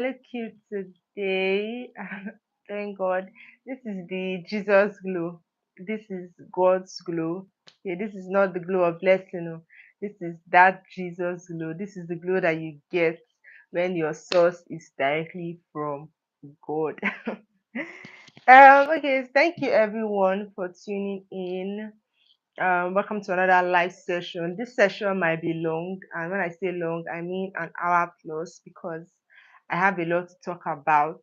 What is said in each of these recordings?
look cute today. Thank God. This is the Jesus glow. This is God's glow. Okay, this is not the glow of blessing. No. This is that Jesus glow. This is the glow that you get when your source is directly from God. Okay, thank you everyone for tuning in. Welcome to another live session. This session might be long, and when I say long, I mean an hour plus because I have a lot to talk about.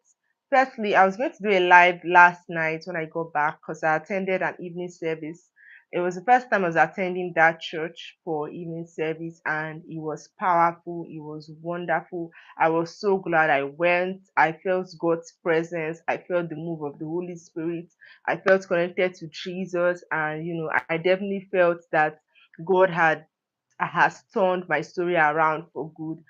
Firstly, I was going to do a live last night when I got back because I attended an evening service. It was the first time I was attending that church for evening service, and it was powerful. It was wonderful. I was so glad I went. I felt God's presence. I felt the move of the Holy Spirit. I felt connected to Jesus, and I definitely felt that God has turned my story around for good.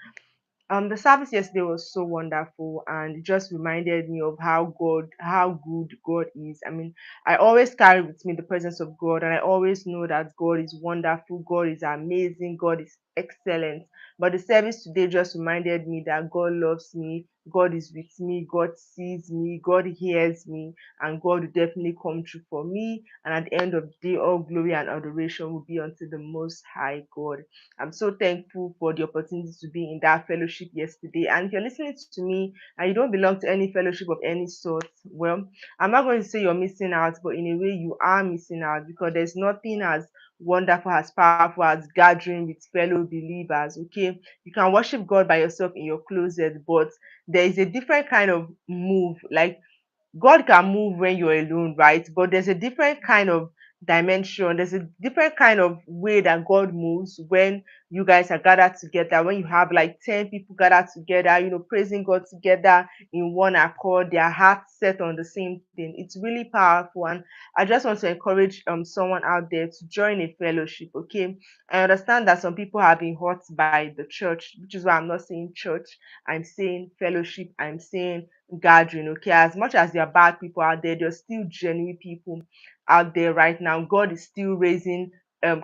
The service yesterday was so wonderful, and it just reminded me of how good God is. I mean, I always carry with me the presence of God, and I always know that God is wonderful, God is amazing, God is excellent. But the service today just reminded me that God loves me, God is with me, God sees me, God hears me, and God will definitely come true for me. And at the end of the day, all glory and adoration will be unto the Most High God. I'm so thankful for the opportunity to be in that fellowship yesterday. And if you're listening to me and you don't belong to any fellowship of any sort, well, I'm not going to say you're missing out, but in a way you are missing out because there's nothing as wonderful, as powerful as gathering with fellow believers. Okay, you can worship God by yourself in your closet, but there is a different kind of move. Like God can move when you're alone, right? But there's a different kind of dimension. There's a different kind of way that God moves when you guys are gathered together, when you have like 10 people gathered together, praising God together in one accord, their hearts set on the same thing. It's really powerful. And I just want to encourage someone out there to join a fellowship, okay? I understand that some people have been hurt by the church, which is why I'm not saying church, I'm saying fellowship, I'm saying gathering. Okay, as much as there are bad people out there, there's still genuine people out there right now. God is still raising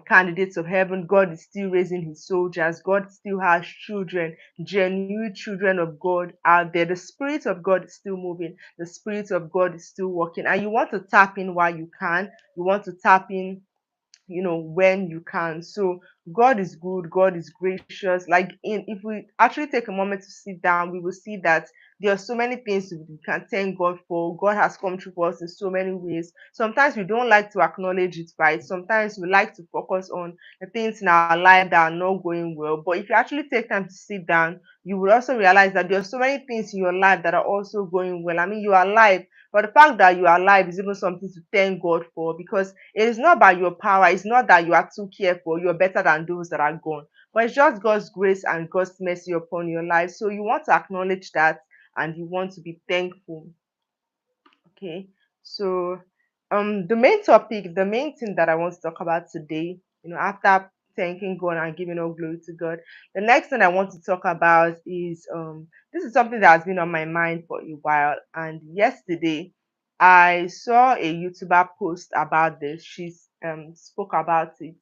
candidates of heaven. God is still raising his soldiers. God still has children, genuine children of God out there. The spirit of God is still moving. The spirit of God is still working, and you want to tap in while you can. You want to tap in, when you can. So God is good, God is gracious. Like, in if we actually take a moment to sit down, we will see that there are so many things we can thank God for. God has come through for us in so many ways. Sometimes we don't like to acknowledge it, right? Sometimes we like to focus on the things in our life that are not going well. But if you actually take time to sit down, you will also realize that there are so many things in your life that are also going well. I mean, you are alive, but the fact that you are alive is even something to thank God for, because it is not by your power. It's not that you are too careful, you're better than those that are gone. But it's just God's grace and God's mercy upon your life. So you want to acknowledge that and you want to be thankful. Okay. So the main topic, the main thing that I want to talk about today, after thanking God and giving all glory to God, the next thing I want to talk about is this is something that has been on my mind for a while. And yesterday I saw a YouTuber post about this. She spoke about it.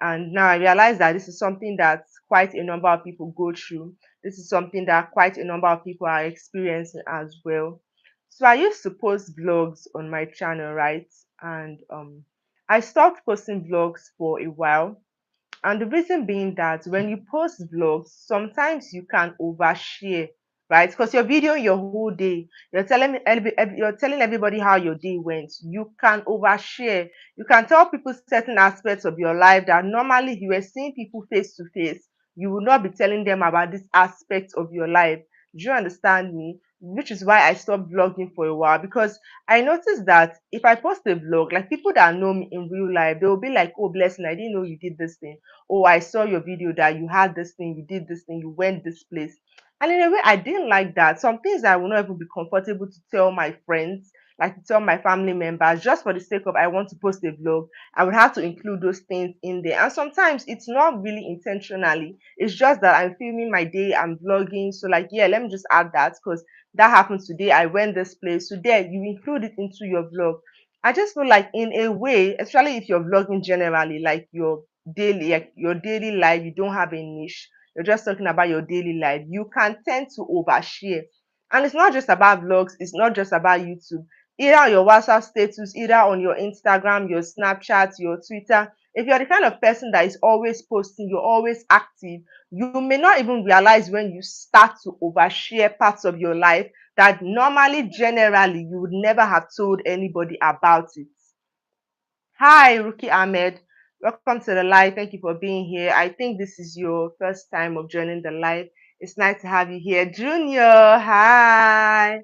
And now I realize that this is something that quite a number of people go through. This is something that quite a number of people are experiencing as well. So I used to post vlogs on my channel, right? And I stopped posting vlogs for a while, and the reason being that when you post vlogs, sometimes you can overshare, right? Because you're videoing your whole day. You're telling everybody how your day went. You can overshare. You can tell people certain aspects of your life that normally if you were seeing people face to face, you will not be telling them about this aspect of your life. Do you understand me? Which is why I stopped vlogging for a while, because I noticed that if I post a vlog, like people that know me in real life, they will be like, "Oh, blessing, I didn't know you did this thing. Oh, I saw your video that you had this thing, you did this thing, you went this place." And in a way, I didn't like that. Some things I will not even be comfortable to tell my friends, like to tell my family members, just for the sake of I want to post a vlog. I would have to include those things in there. And sometimes it's not really intentionally. It's just that I'm filming my day, I'm vlogging. So, like, yeah, let me just add that because that happened today. I went this place. So there, you include it into your vlog. I just feel like in a way, especially if you're vlogging generally, like your daily life, you don't have a niche. You're just talking about your daily life. You can tend to overshare. And it's not just about vlogs, it's not just about YouTube. Either on your WhatsApp status, either on your Instagram, your Snapchat, your Twitter. If you're the kind of person that is always posting, you're always active, you may not even realize when you start to overshare parts of your life that normally, generally, you would never have told anybody about it. Hi, Ruki Ahmed. Welcome to the live. Thank you for being here. I think this is your first time of joining the live. It's nice to have you here. Junior, hi.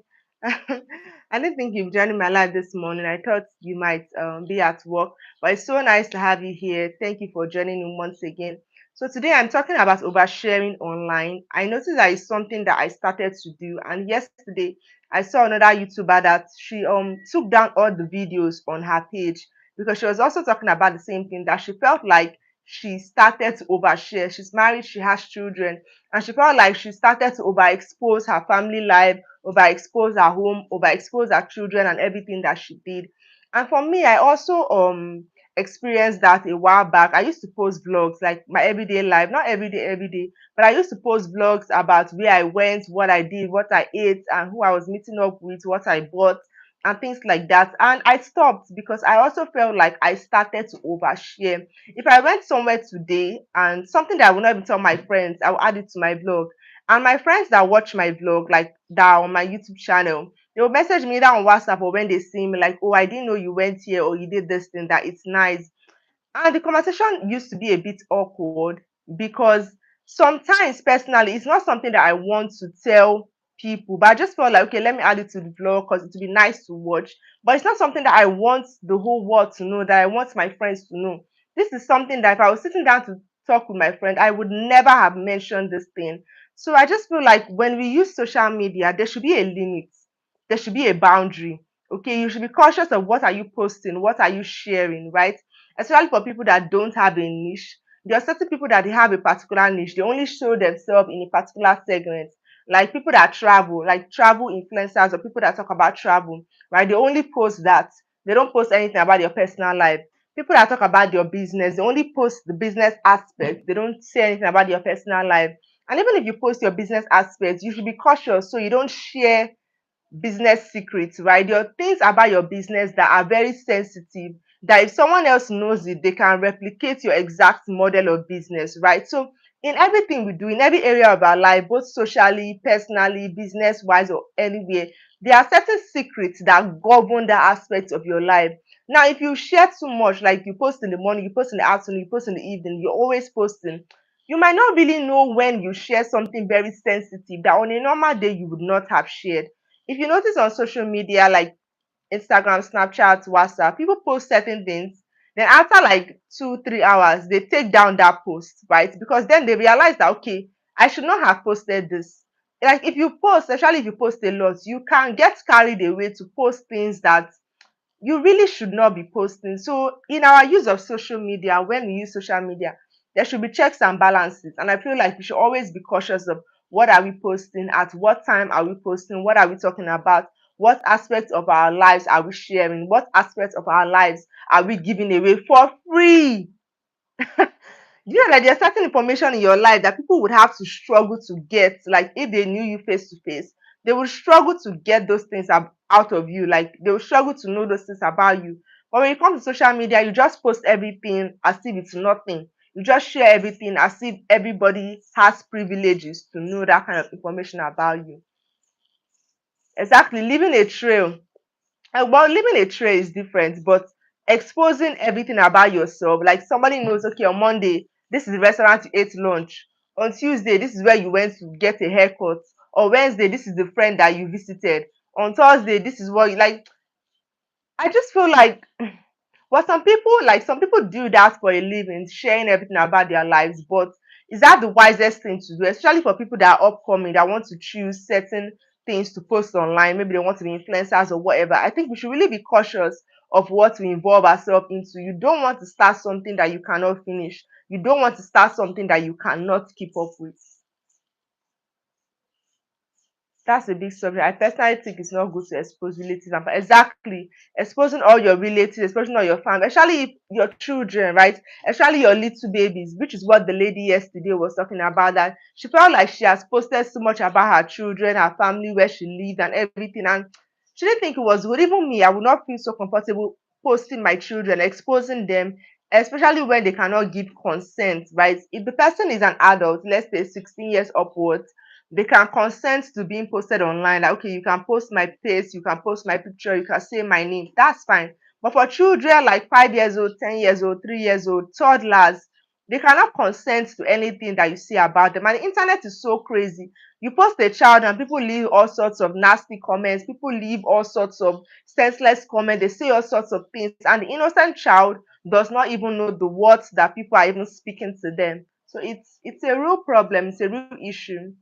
I didn't think you've joined my live this morning. I thought you might be at work, but it's so nice to have you here. Thank you for joining me once again. So today I'm talking about oversharing online. I noticed that it's something that I started to do, and yesterday I saw another YouTuber that she took down all the videos on her page because she was also talking about the same thing, that she felt like she started to overshare. She's married, she has children, and she felt like she started to overexpose her family life, overexpose her home, overexpose her children and everything that she did. And for me, I also experienced that a while back. I used to post vlogs like my everyday life, not every day, but I used to post vlogs about where I went, what I did, what I ate, and who I was meeting up with, what I bought, and things like that. And I stopped because I also felt like I started to overshare. If I went somewhere today and something that I would not even tell my friends, I will add it to my vlog. And my friends that watch my vlog, like that on my YouTube channel, they will message me either on WhatsApp or when they see me, like, oh, I didn't know you went here or you did this thing, that it's nice. And the conversation used to be a bit awkward because sometimes personally it's not something that I want to tell people, but I just felt like, okay, let me add it to the vlog because it would be nice to watch. But it's not something that I want the whole world to know, that I want my friends to know. This is something that if I was sitting down to talk with my friend, I would never have mentioned this thing. So I just feel like when we use social media, there should be a limit, there should be a boundary. Okay, you should be cautious of what are you posting, what are you sharing, right? Especially for people that don't have a niche. There are certain people that they have a particular niche. They only show themselves in a particular segment. Like people that travel, like travel influencers or people that talk about travel, right? They only post that. They don't post anything about your personal life. People that talk about your business, they only post the business aspect. They don't say anything about your personal life. And even if you post your business aspects, you should be cautious so you don't share business secrets, right? There are things about your business that are very sensitive, that if someone else knows it, they can replicate your exact model of business, right? So in everything we do, in every area of our life, both socially, personally, business wise, or anywhere, there are certain secrets that govern that aspect of your life. Now, if you share too much, like you post in the morning, you post in the afternoon, you post in the evening, you're always posting, you might not really know when you share something very sensitive that on a normal day you would not have shared. If you notice on social media like Instagram, Snapchat, WhatsApp, people post certain things. Then after like 2, 3 hours, they take down that post, right? Because then they realize that okay, I should not have posted this. Like if you post, especially if you post a lot, you can get carried away to post things that you really should not be posting. So in our use of social media, when we use social media, there should be checks and balances. And I feel like we should always be cautious of what are we posting, at what time are we posting, what are we talking about, what aspects of our lives are we sharing, what aspects of our lives are we giving away for free. Do you know that there's certain information in your life that people would have to struggle to get? Like if they knew you face to face, they would struggle to get those things out of you. Like they would struggle to know those things about you. But when it comes to social media, you just post everything as if it's nothing. You just share everything as if everybody has privileges to know that kind of information about you. Exactly, leaving a trail. Well, leaving a trail is different, but exposing everything about yourself, like somebody knows, okay, on Monday, this is the restaurant you ate lunch. On Tuesday, this is where you went to get a haircut. On Wednesday, this is the friend that you visited. On Thursday, this is what you like. I just feel like, well, some people do that for a living, sharing everything about their lives. But is that the wisest thing to do, especially for people that are upcoming that want to choose certain things to post online? Maybe they want to be influencers or whatever. I think we should really be cautious of what we involve ourselves into. You don't want to start something that you cannot finish. You don't want to start something that you cannot keep up with. That's a big subject. I personally think it's not good to expose relatives and exactly exposing all your relatives, exposing all your family, especially if your children, right? Especially your little babies, which is what the lady yesterday was talking about. That she felt like she has posted so much about her children, her family, where she lived, and everything, and she didn't think it was good. Even me, I would not feel so comfortable posting my children, exposing them, especially when they cannot give consent, right? If the person is an adult, let's say 16 years upwards, they can consent to being posted online. Like, okay, you can post my face, you can post my picture, you can say my name. That's fine. But for children like 5 years old, 10 years old, 3 years old, toddlers, they cannot consent to anything that you see about them. And the internet is so crazy. You post a child and people leave all sorts of nasty comments, people leave all sorts of senseless comments, they say all sorts of things, and the innocent child does not even know the words that people are even speaking to them. So it's a real problem, it's a real issue.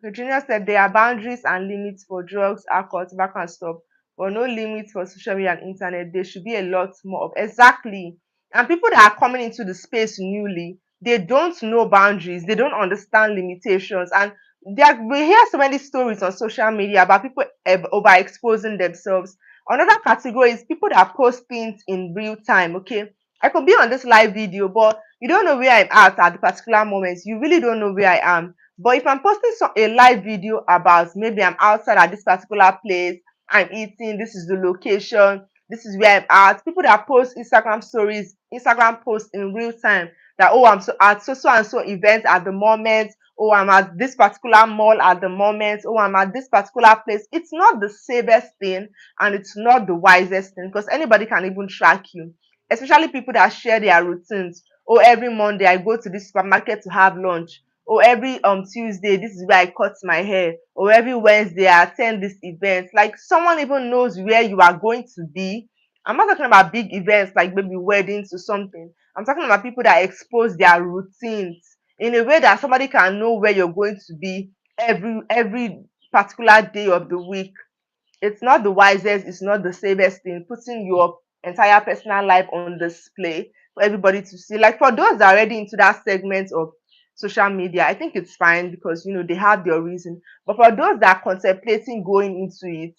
Virginia said there are boundaries and limits for drugs, alcohol, tobacco, and stuff, but no limits for social media and internet. There should be a lot more of exactly. And people that are coming into the space newly, they don't know boundaries, they don't understand limitations, and we hear so many stories on social media about people overexposing themselves. Another category is people that post things in real time. Okay, I could be on this live video, but you don't know where I'm at the particular moment. You really don't know where I am, but if I'm posting a live video about maybe I'm outside at this particular place, I'm eating, this is the location, this is where I'm at. People that post Instagram stories, Instagram posts in real time that, oh, I'm so at so and so event at the moment, oh, I'm at this particular mall at the moment, oh, I'm at this particular place. It's not the safest thing and it's not the wisest thing because anybody can even track you, especially people that share their routines. Oh, every Monday I go to this supermarket to have lunch. Or every Tuesday, this is where I cut my hair. Or every Wednesday, I attend this event. Like someone even knows where you are going to be. I'm not talking about big events like maybe weddings or something. I'm talking about people that expose their routines in a way that somebody can know where you're going to be every particular day of the week. It's not the wisest, it's not the safest thing, putting your entire personal life on display for everybody to see. Like for those that are already into that segment of social media, I think it's fine because they have their reason. But for those that are contemplating going into it,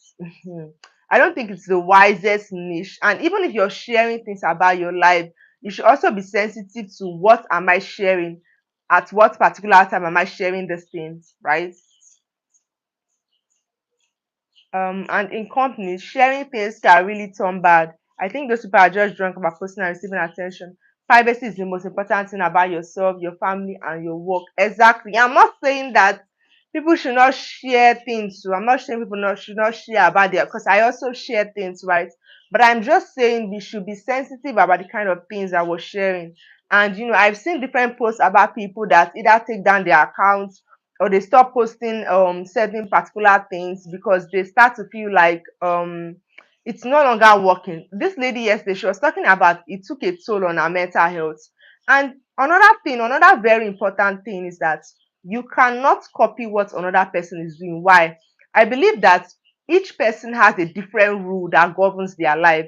I don't think it's the wisest niche. And even if you're sharing things about your life, you should also be sensitive to what am I sharing, at what particular time am I sharing these things, right? And in companies, sharing things can really turn bad. I think those people are just drunk about posting and receiving attention. Privacy is the most important thing about yourself, your family, and your work. Exactly. I'm not saying that people should not share things. So I'm not saying people should not share about their, because I also share things, right? But I'm just saying we should be sensitive about the kind of things that we're sharing. And I've seen different posts about people that either take down their accounts or they stop posting certain particular things because they start to feel like it's no longer working. This lady yesterday, she was talking about it took a toll on her mental health. And another very important thing is that you cannot copy what another person is doing. Why? I believe that each person has a different rule that governs their life.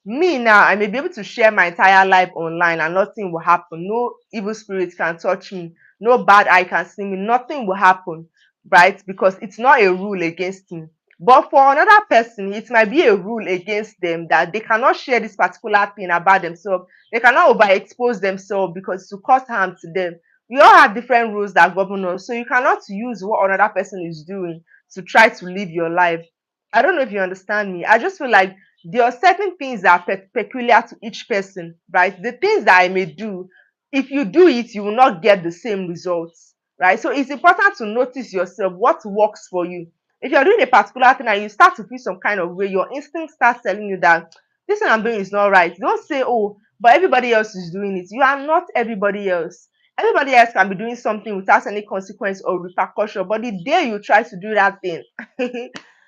Me now, I may be able to share my entire life online and nothing will happen. No evil spirit can touch me. No bad eye can see me. Nothing will happen, right? Because it's not a rule against me. But for another person, it might be a rule against them that they cannot share this particular thing about themselves. They cannot overexpose themselves because to cause harm to them. We all have different rules that govern us. So you cannot use what another person is doing to try to live your life. I don't know if you understand me. I just feel like there are certain things that are peculiar to each person, right? The things that I may do, if you do it, you will not get the same results, right? So it's important to notice yourself what works for you. If you're doing a particular thing and you start to feel some kind of way, your instinct starts telling you that this thing I'm doing is not right. Don't say, oh, but everybody else is doing it. You are not everybody else. Everybody else can be doing something without any consequence or repercussion, but the day you try to do that thing,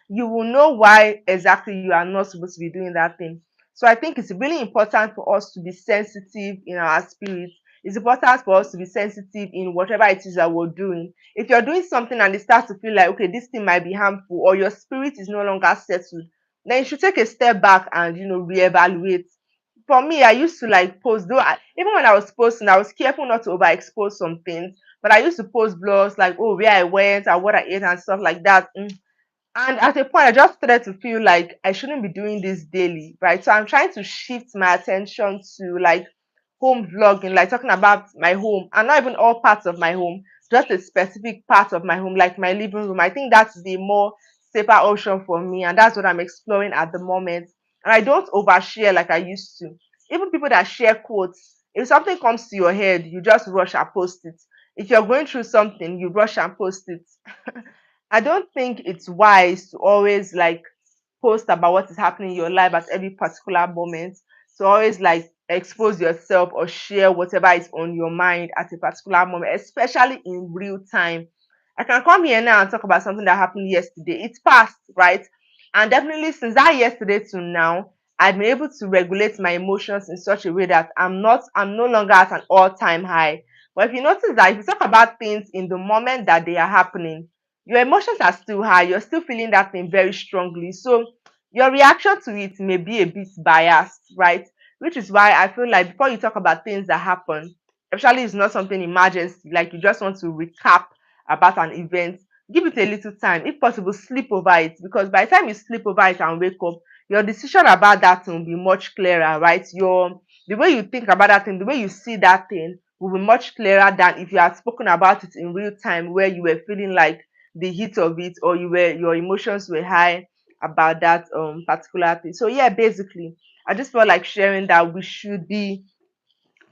you will know why exactly you are not supposed to be doing that thing. So I think it's really important for us to be sensitive in our spirit. It's important for us to be sensitive in whatever it is that we're doing. If you're doing something and it starts to feel like, okay, this thing might be harmful or your spirit is no longer settled, then you should take a step back and, reevaluate. For me, I used to like post, though even when I was posting, I was careful not to overexpose some things. But I used to post blogs like, oh, where I went and what I ate and stuff like that. And at a point, I just started to feel like I shouldn't be doing this daily, right? So I'm trying to shift my attention to like home vlogging, like talking about my home and not even all parts of my home, just a specific part of my home, like my living room. I think that's the more safer option for me, and that's what I'm exploring at the moment. And I don't overshare like I used to. Even people that share quotes, if something comes to your head, you just rush and post it. If you're going through something, you rush and post it. I don't think it's wise to always like post about what is happening in your life at every particular moment. So always like expose yourself or share whatever is on your mind at a particular moment, especially in real time. I can come here now and talk about something that happened yesterday. It's past, right? And definitely since that yesterday to now, I've been able to regulate my emotions in such a way that I'm no longer at an all-time high. But if you notice that if you talk about things in the moment that they are happening, your emotions are still high, you're still feeling that thing very strongly. So your reaction to it may be a bit biased, right? Which is why I feel like before you talk about things that happen, especially if it's not something emergency, like you just want to recap about an event, give it a little time. If possible, sleep over it, because by the time you sleep over it and wake up, your decision about that thing will be much clearer, right? Your the way you think about that thing, the way you see that thing will be much clearer than if you had spoken about it in real time where you were feeling like the heat of it, or your emotions were high about that particular thing. So yeah, basically I just felt like sharing that we should be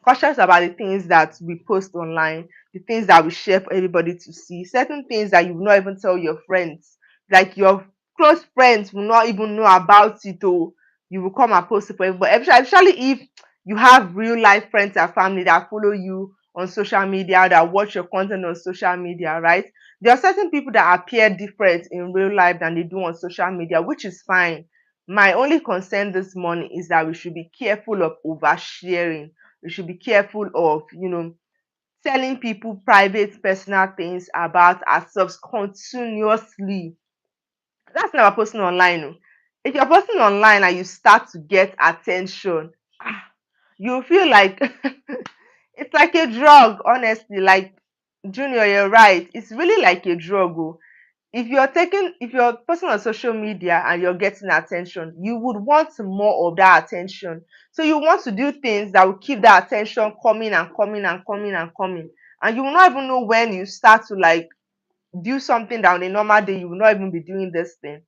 cautious about the things that we post online, the things that we share for everybody to see, certain things that you will not even tell your friends, like your close friends will not even know about it, or you will come and post it for everybody. Especially if you have real life friends and family that follow you on social media, that watch your content on social media, right? There are certain people that appear different in real life than they do on social media, which is fine. My only concern this morning is that we should be careful of oversharing. We should be careful of, telling people private personal things about ourselves continuously. That's never posting online. Oh. If you're posting online and you start to get attention, ah, you feel like it's like a drug, honestly. Like, Junior, you're right. It's really like a drug. Oh. If you're posting on social media and you're getting attention, you would want more of that attention. So you want to do things that will keep that attention coming and coming and coming and coming. And you will not even know when you start to like do something that on a normal day you will not even be doing this thing.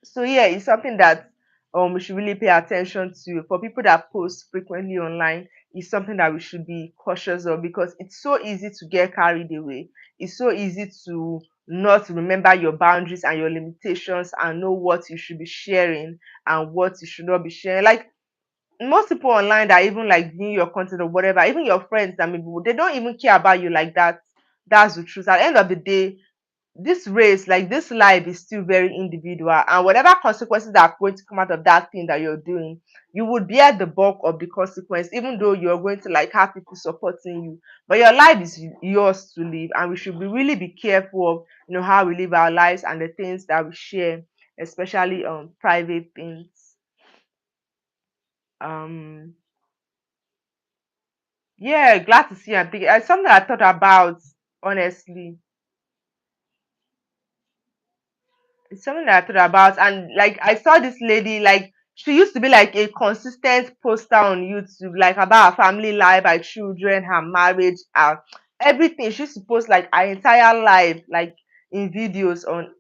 So yeah, it's something that we should really pay attention to. For people that post frequently online, it's something that we should be cautious of, because it's so easy to get carried away. It's so easy to not remember your boundaries and your limitations and know what you should be sharing and what you should not be sharing. Like, most people online that even like viewing your content or whatever, even your friends that maybe they don't even care about you like that. That's the truth. At the end of the day, this race, like this life, is still very individual, and whatever consequences that are going to come out of that thing that you're doing, you would bear the bulk of the consequence, even though you're going to like have people supporting you. But your life is yours to live, and we should be really be careful of how we live our lives and the things that we share, especially private things. um yeah, glad to see you. It's something I thought about, honestly. It's something that I thought about, and like I saw this lady, like she used to be like a consistent poster on YouTube, like about her family life, her children, her marriage, everything. She used to post like her entire life, like in videos on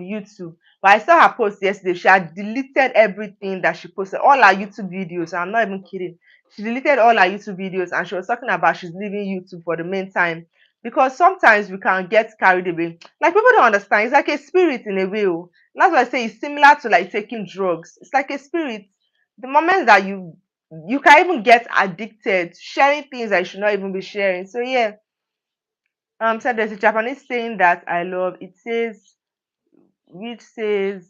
YouTube. But I saw her post yesterday. She had deleted everything that she posted, all her YouTube videos. I'm not even kidding. She deleted all her YouTube videos, and she was talking about she's leaving YouTube for the meantime, because sometimes we can get carried away. Like, people don't understand. It's like a spirit in a way. Oh. That's why I say it's similar to like taking drugs. It's like a spirit. The moment that you can even get addicted, sharing things that you should not even be sharing. So yeah. So there's a Japanese saying that I love. It says, which says,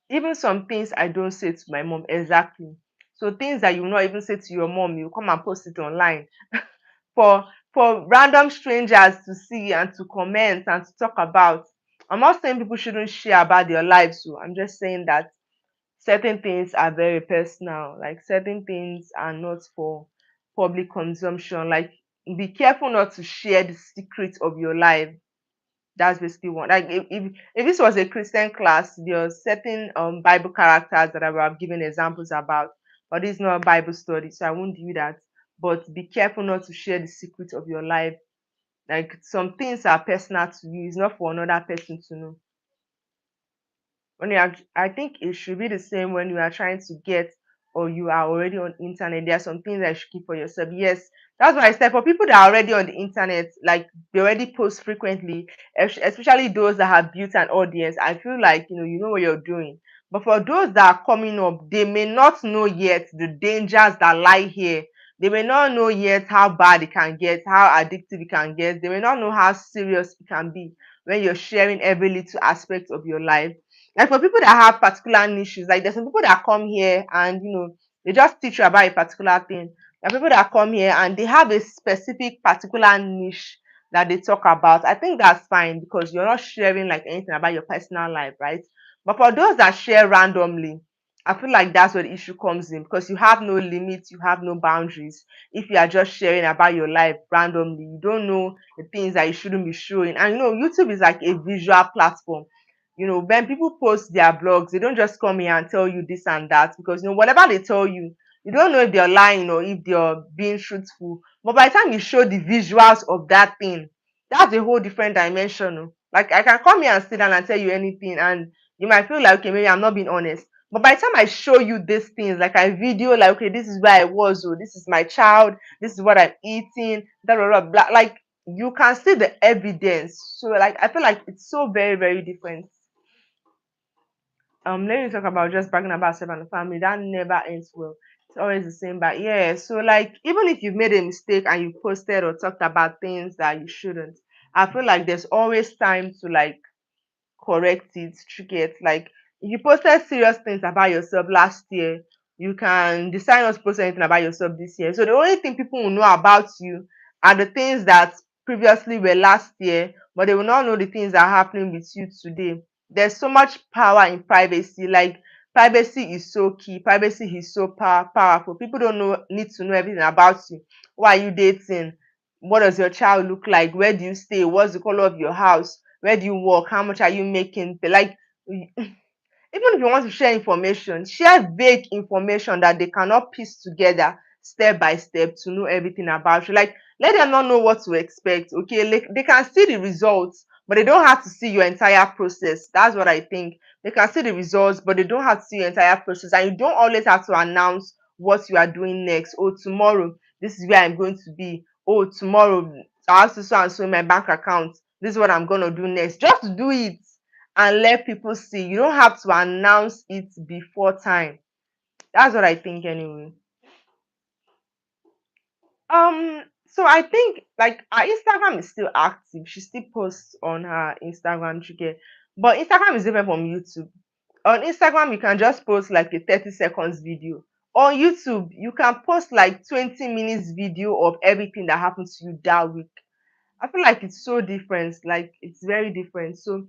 even some things I don't say to my mom exactly. So things that you will not even say to your mom, you come and post it online for random strangers to see and to comment and to talk about. I'm not saying people shouldn't share about their lives, so I'm just saying that certain things are very personal, like certain things are not for public consumption. Like, be careful not to share the secrets of your life. That's basically one. Like, if this was a Christian class, there are certain Bible characters that I would have given examples about, but this is not a Bible study, so I won't do that. But be careful not to share the secrets of your life. Like, some things are personal to you, it's not for another person to know. When you are, I think it should be the same when you are trying to get, or you are already on internet. There are some things that you should keep for yourself. Yes, that's why I said for people that are already on the internet, like they already post frequently, especially those that have built an audience. I feel like you know what you're doing. But for those that are coming up, they may not know yet the dangers that lie here. They may not know yet how bad it can get, how addictive it can get. They may not know how serious it can be when you're sharing every little aspect of your life. Like, for people that have particular niches, like there's some people that come here and they just teach you about a particular thing. There are people that come here and they have a specific particular niche that they talk about. I think that's fine because you're not sharing like anything about your personal life, right? But for those that share randomly, I feel like that's where the issue comes in, because you have no limits, you have no boundaries. If you are just sharing about your life randomly, you don't know the things that you shouldn't be showing. And YouTube is like a visual platform. When people post their blogs, they don't just come here and tell you this and that, because whatever they tell you, you don't know if they're lying or if they're being truthful. But by the time you show the visuals of that thing, that's a whole different dimension. Like, I can come here and sit down and tell you anything, and you might feel like, okay, maybe I'm not being honest. But by the time I show you these things, like I video, like, okay, this is where I was, or this is my child, this is what I'm eating, blah blah blah, blah. Like, you can see the evidence. So, like, I feel like it's so very, very different. Let me talk about just bragging about self and the family. That never ends well. It's always the same. But yeah, so like, even if you've made a mistake and you posted or talked about things that you shouldn't, I feel like there's always time to like correct it, trick it. Like, if you posted serious things about yourself last year, you can decide not to post anything about yourself this year. So the only thing people will know about you are the things that previously were last year, but they will not know the things that are happening with you today. There's so much power in privacy. Like, privacy is so key. Privacy is so powerful. People don't need to know everything about you. Who are you dating? What does your child look like? Where do you stay? What's the color of your house? Where do you work? How much are you making? Like, even if you want to share information, share vague information that they cannot piece together step by step to know everything about you. Like, let them not know what to expect. Okay, like, they can see the results, but they don't have to see your entire process. That's what I think. They can see the results, but they don't have to see your entire process. And you don't always have to announce what you are doing next. Oh, tomorrow, this is where I'm going to be. Oh, tomorrow, I have to so and so in my bank account. This is what I'm going to do next. Just do it and let people see. You don't have to announce it before time. That's what I think anyway. So I think like her Instagram is still active. She still posts on her Instagram, you get. But Instagram is different from YouTube. On Instagram, you can just post like a 30 seconds video. On YouTube, you can post like 20 minutes video of everything that happened to you that week. I feel like it's so different. Like, it's very different. So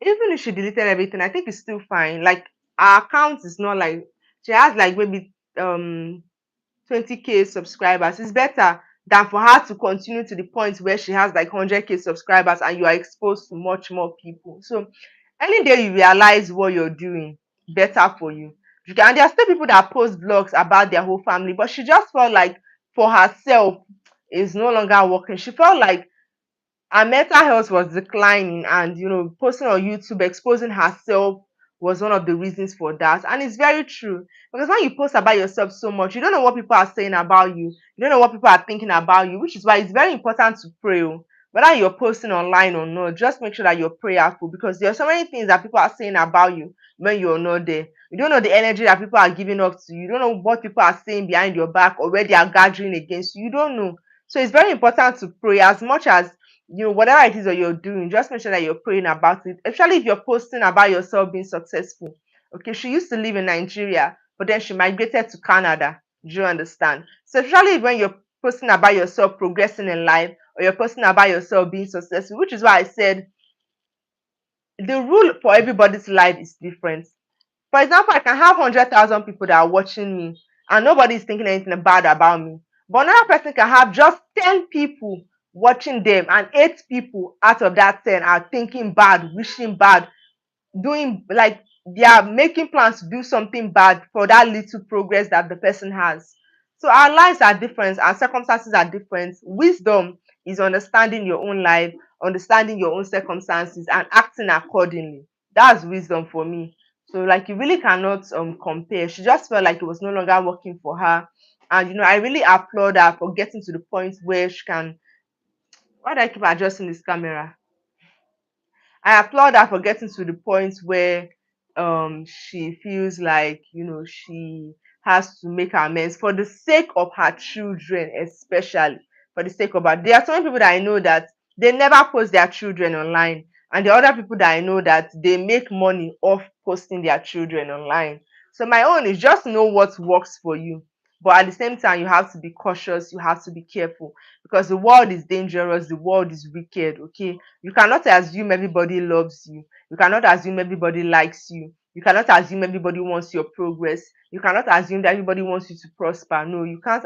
even if she deleted everything, I think it's still fine. Like, her account is not like, she has like maybe 20K subscribers. It's better than for her to continue to the point where she has like 100K subscribers and you are exposed to much more people. So any day you realize what you're doing, better for you. And there are still people that post blogs about their whole family, but she just felt like for herself is no longer working. She felt like her mental health was declining, and posting on YouTube exposing herself was one of the reasons for that. And it's very true, because when you post about yourself so much, you don't know what people are saying about you, you don't know what people are thinking about you, which is why it's very important to pray. Whether you're posting online or not, just make sure that you're prayerful, because there are so many things that people are saying about you when you're not there. You don't know the energy that people are giving up to you. You don't know what people are saying behind your back or where they are gathering against you. You don't know. So it's very important to pray as much as whatever it is that you're doing. Just make sure that you're praying about it, especially if you're posting about yourself being successful. Okay, she used to live in Nigeria, but then she migrated to Canada. Do you understand? So especially when you're posting about yourself progressing in life, or you're posting about yourself being successful, which is why I said the rule for everybody's life is different. For example, I can have 100,000 people that are watching me and nobody is thinking anything bad about me. But another person can have just 10 people watching them, and 8 people out of that 10 are thinking bad, wishing bad, doing like they are making plans to do something bad for that little progress that the person has. So our lives are different, our circumstances are different. Wisdom is understanding your own life, understanding your own circumstances, and acting accordingly. That's wisdom for me. So like you really cannot compare. She just felt like it was no longer working for her. And I really applaud her for getting to the point where she can. Why do I keep adjusting this camera? I applaud her for getting to the point where she feels like she has to make amends for the sake of her children, especially for the sake of her. There are some people that I know that they never post their children online, and the other people that I know that they make money off posting their children online. So my own is just know what works for you. But at the same time, you have to be cautious, you have to be careful, because the world is dangerous, the world is wicked, okay? You cannot assume everybody loves you. You cannot assume everybody likes you. You cannot assume everybody wants your progress. You cannot assume that everybody wants you to prosper. No, you can't